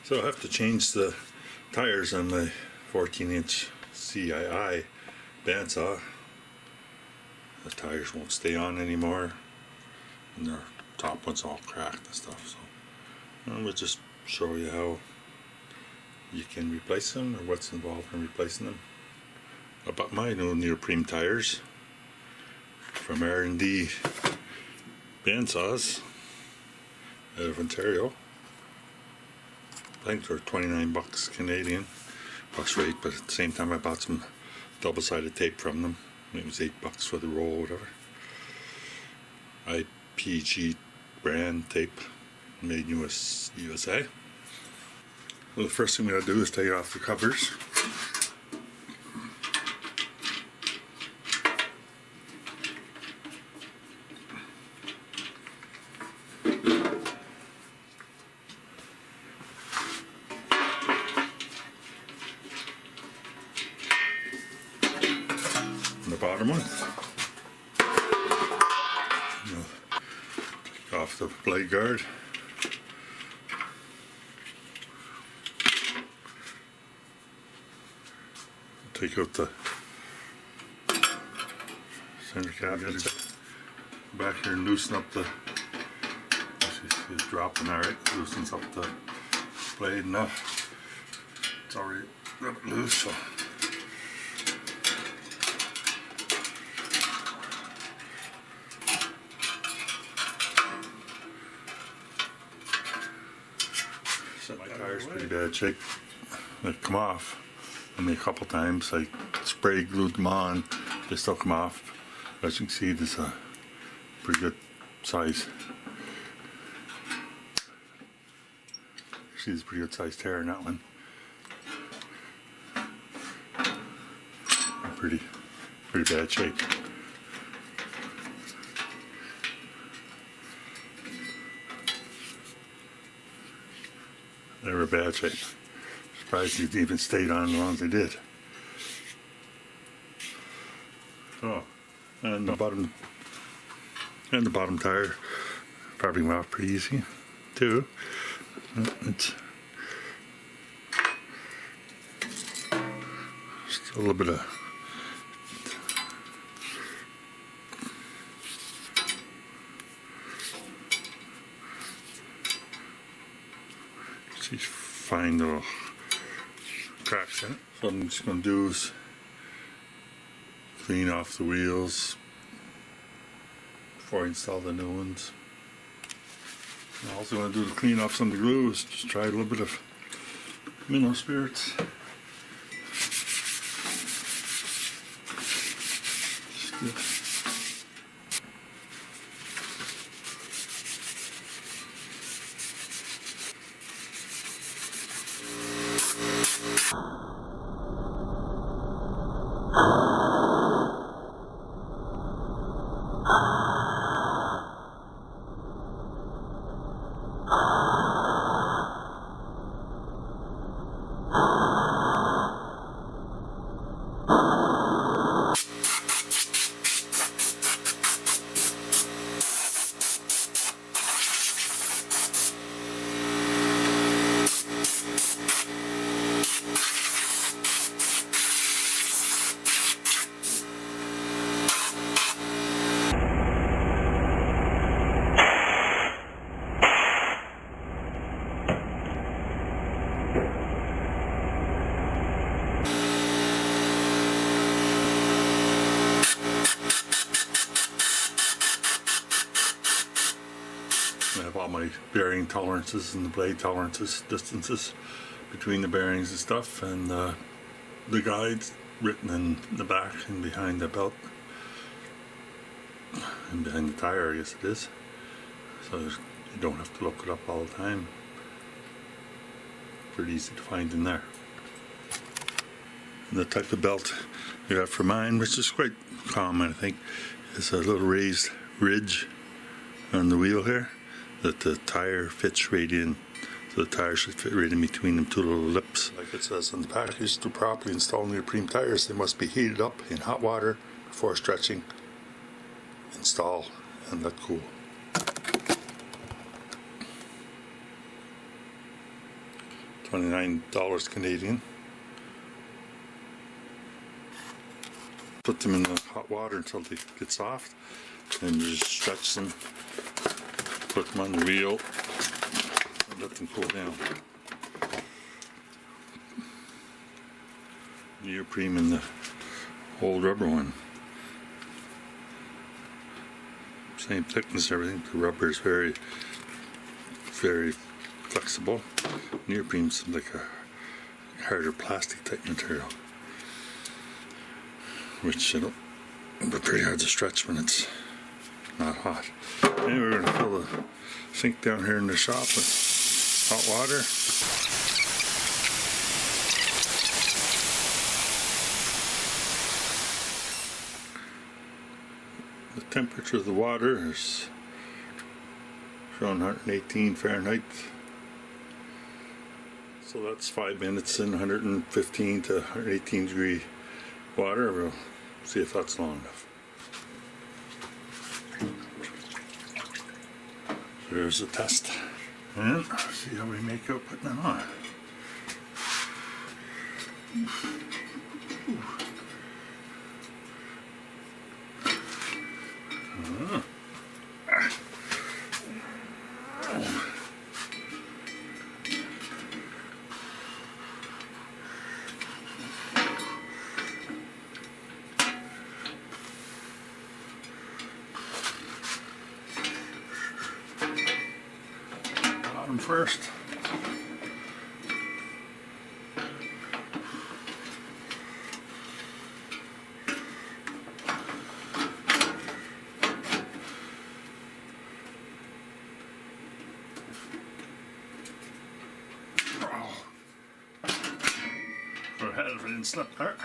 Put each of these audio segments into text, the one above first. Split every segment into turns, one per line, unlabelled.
So I have to change the tires on my 14-inch CII bandsaw. The tires won't stay on anymore, and their top one's all cracked and stuff. So I'm gonna just show you how you can replace them, or what's involved in replacing them. I bought my new neoprene tires from R&D bandsaws out of Ontario. I think they're 29 bucks Canadian plus rate, but at the same time I bought some double-sided tape from them. It was 8 bucks for the roll or whatever. IPG brand tape, made in USA. Well, the first thing we gotta do is take off the covers. The bottom one. Take off the blade guard. Take out the center cap. Back here and loosen up the. It's dropping alright. Loosens up the blade enough. It's already got it loose, so. My tire's pretty bad shape. They come off. I mean, a couple times I spray glued them on. They still come off. As you can see, there's a pretty good size. See, there's a pretty good size tear in that one. Pretty bad shape. They were bad shape. Surprised you even stayed on as long as they did. Oh, and the bottom tire probably went off pretty easy too. It's just a little bit of these fine little cracks in it. So what I'm just going to do is clean off the wheels before I install the new ones. I'm also going to do to clean off some of the glue is just try a little bit of mineral spirits. I have all my bearing tolerances and the blade tolerances, distances between the bearings and stuff, and the guides written in the back and behind the belt and behind the tire, I guess it is, so you don't have to look it up all the time. Pretty easy to find in there. And the type of belt you have for mine, which is quite common I think, is a little raised ridge on the wheel here that the tire fits right in. So the tire should fit right in between them two little lips. Like it says on the package, to properly install neoprene tires, they must be heated up in hot water before stretching, install, and let cool. $29 Canadian. Put them in the hot water until they get soft, and just stretch them, put them on the wheel, and let them cool down. Neoprene in the old rubber one. Same thickness, everything. The rubber is very, very flexible. Neoprene's like a harder plastic type material, which it'll be pretty hard to stretch when it's not hot. Anyway, we're going to fill the sink down here in the shop with hot water. The temperature of the water is around 118 Fahrenheit. So that's 5 minutes in 115 to 118 degree water. We'll see if that's long enough. So there's the test. And see how we make out putting it on. Bottom first. Go ahead if I didn't slip there.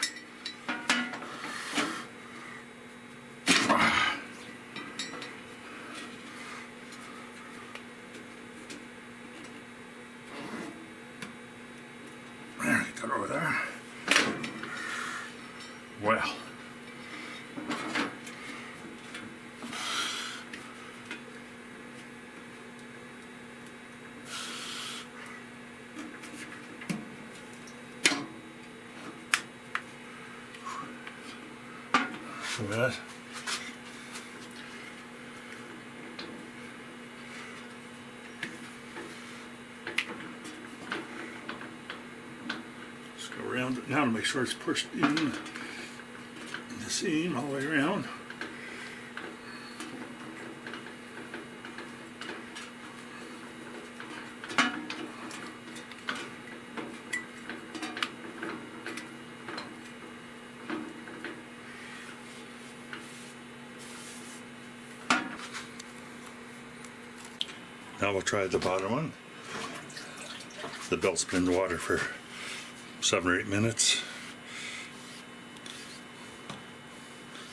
There, get over there. Well. Good. Just go around it now to make sure it's pushed in the seam all the way around. Now we'll try the bottom one. The belt's been in the water for 7 or 8 minutes.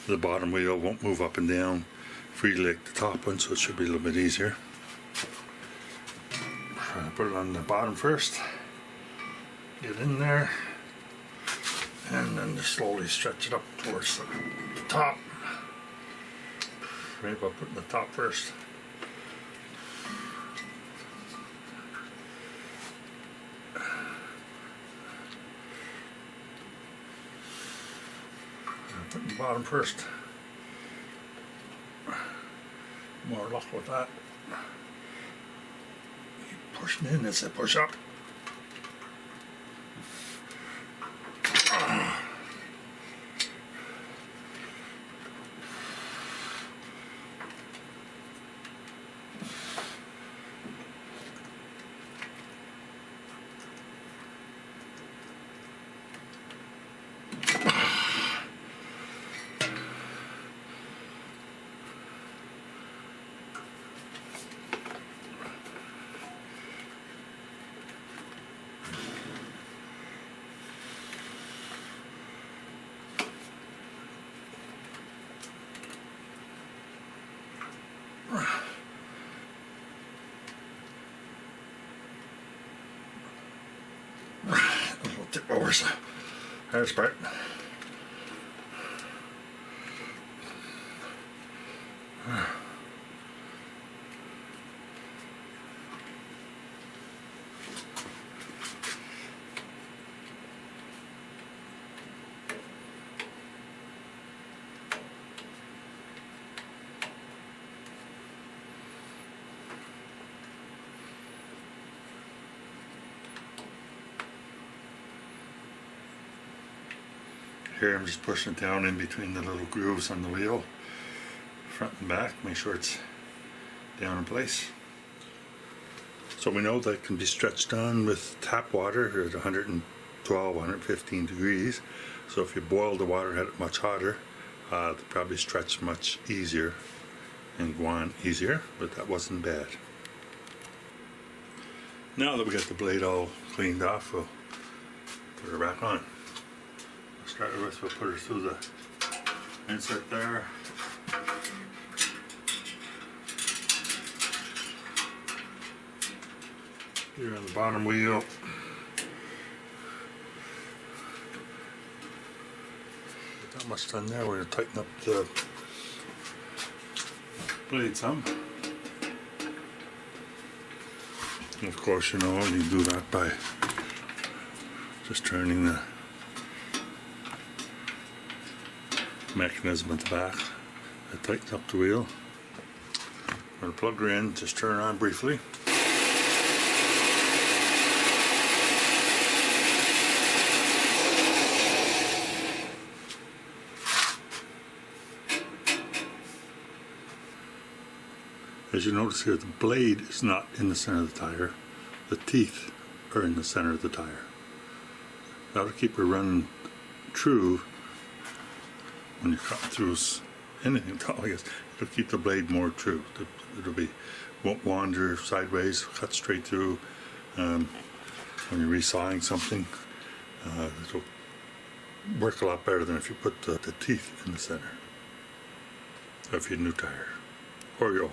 The bottom wheel won't move up and down freely like the top one, so it should be a little bit easier. Put it on the bottom first. Get in there, and then just slowly stretch it up towards the top. Maybe I'll put it in the top first. Put the bottom first. More luck with that. Keep pushing in as I push up. We'll tip over some hairspray. Here I'm just pushing it down in between the little grooves on the wheel, front and back, make sure it's down in place. So we know that it can be stretched on with tap water at 112, 115 degrees. So if you boil the water, had it much hotter, it'll probably stretch much easier and go on easier, but that wasn't bad. Now that we got the blade all cleaned off, we'll put her back on. To start with, we'll put her through the insert there. Here on the bottom wheel. Not much done there. We're going to tighten up the blade some. And of course, you know, you do that by just turning the mechanism at the back. That tightens up the wheel. I'm going to plug her in, just turn her on briefly. As you notice here, the blade is not in the center of the tire. The teeth are in the center of the tire. That'll keep her running true when you're cutting through anything at all. I guess it'll keep the blade more true. Won't wander sideways, cut straight through. When you're resawing something, it'll work a lot better than if you put the teeth in the center. If you're new tire or you're old.